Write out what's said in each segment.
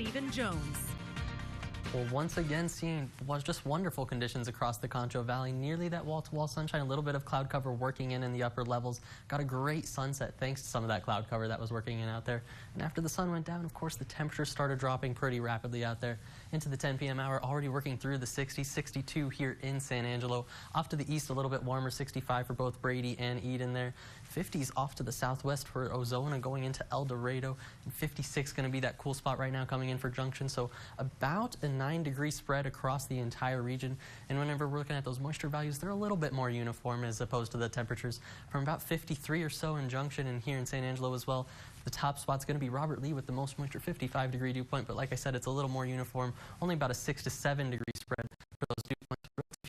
Stephen Jones. Well, once again, seeing just wonderful conditions across the Concho Valley. Nearly that wall-to-wall sunshine, a little bit of cloud cover working in the upper levels. Got a great sunset thanks to some of that cloud cover that was working in out there. And after the sun went down, of course, the temperatures started dropping pretty rapidly out there. Into the 10 p.m. hour, already working through the 60s, 62 here in San Angelo. Off to the east, a little bit warmer, 65 for both Brady and Eden there. 50s off to the southwest for Ozona going into El Dorado. And 56 going to be that cool spot right now coming in for Junction. So about a 9-degree spread across the entire region. And whenever we're looking at those moisture values, they're a little bit more uniform as opposed to the temperatures from about 53 or so in Junction and here in San Angelo as well. The top spot's going to be Robert Lee with the most moisture, 55-degree dew point. But like I said, it's a little more uniform, only about a 6 to 7-degree spread for those dew points.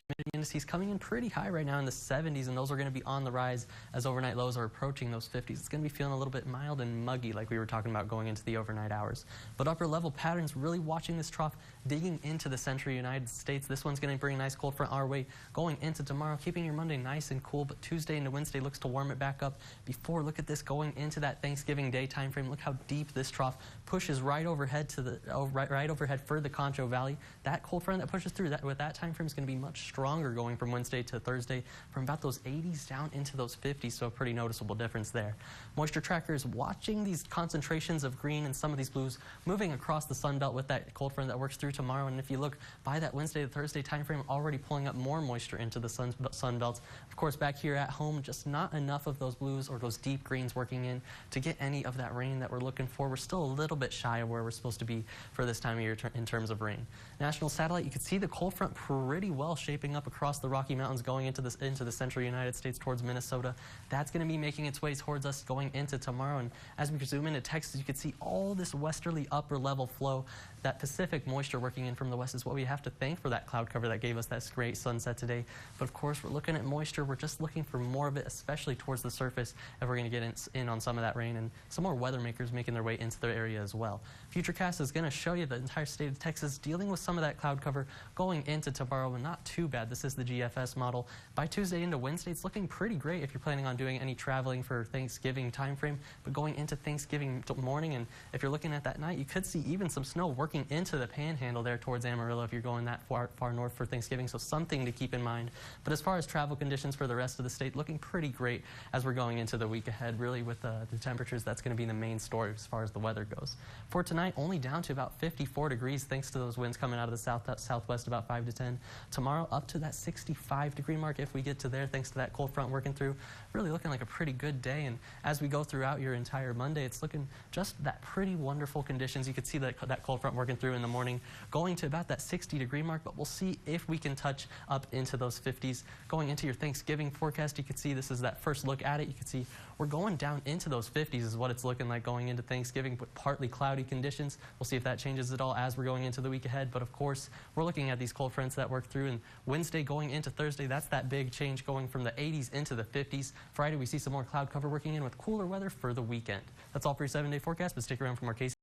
Humidity indices coming in pretty high right now in the 70s, and those are going to be on the rise as overnight lows are approaching those 50s. It's going to be feeling a little bit mild and muggy like we were talking about going into the overnight hours. But upper level patterns really watching this trough digging into the central United States. This one's going to bring a nice cold front our way going into tomorrow, keeping your Monday nice and cool, but Tuesday into Wednesday looks to warm it back up. Before, look at this going into that Thanksgiving Day time frame. Look how deep this trough pushes right overhead to the right overhead for the Concho Valley. That cold front that pushes through that with that time frame is going to be much stronger going from Wednesday to Thursday, from about those 80s down into those 50s, so a pretty noticeable difference there. Moisture trackers watching these concentrations of green and some of these blues moving across the sun belt with that cold front that works through tomorrow. And if you look by that Wednesday to Thursday time frame, already pulling up more moisture into the sun belts. Of course, back here at home, just not enough of those blues or those deep greens working in to get any of that rain that we're looking for. We're still a little bit shy of where we're supposed to be for this time of year in terms of rain. National satellite, you can see the cold front pretty well shaping up across the Rocky Mountains going into the central United States towards Minnesota. That's going to be making its way towards us going into tomorrow. And as we zoom into Texas, you can see all this westerly upper level flow. That Pacific moisture working in from the west is what we have to thank for that cloud cover that gave us that great sunset today. But of course, we're looking at moisture. We're just looking for more of it, especially towards the surface, if we're going to get in on some of that rain. And some more weather makers making their way into their area as well. Futurecast is going to show you the entire state of Texas dealing with some of that cloud cover going into tomorrow, and not too bad. This is the GFS model. By Tuesday into Wednesday, it's looking pretty great if you're planning on doing any traveling for Thanksgiving time frame. But going into Thanksgiving morning, and if you're looking at that night, you could see even some snow working into the panhandle there towards Amarillo if you're going that far north for Thanksgiving. So something to keep in mind. But as far as travel conditions for the rest of the state, looking pretty great as we're going into the week ahead. Really with the temperatures, that's going to be the main story as far as the weather goes. For tonight, only down to about 54 degrees thanks to those winds coming out of the southwest about 5 to 10. Tomorrow up to that 65-degree mark if we get to there thanks to that cold front working through. Really looking like a pretty good day. And as we go throughout your entire Monday, it's looking just that pretty wonderful conditions. You can see that cold front working through in the morning, going to about that 60-degree mark, but we'll see if we can touch up into those 50s. Going into your Thanksgiving forecast, you can see this is that first look at it. You can see we're going down into those 50s is what it's looking like going into Thanksgiving, but partly cloudy conditions. We'll see if that changes at all as we're going into the week ahead. But of course, we're looking at these cold fronts that work through, and Wednesday going into Thursday, that's that big change going from the 80s into the 50s. Friday, we see some more cloud cover working in with cooler weather for the weekend. That's all for your 7-day forecast, but stick around for more KSAN.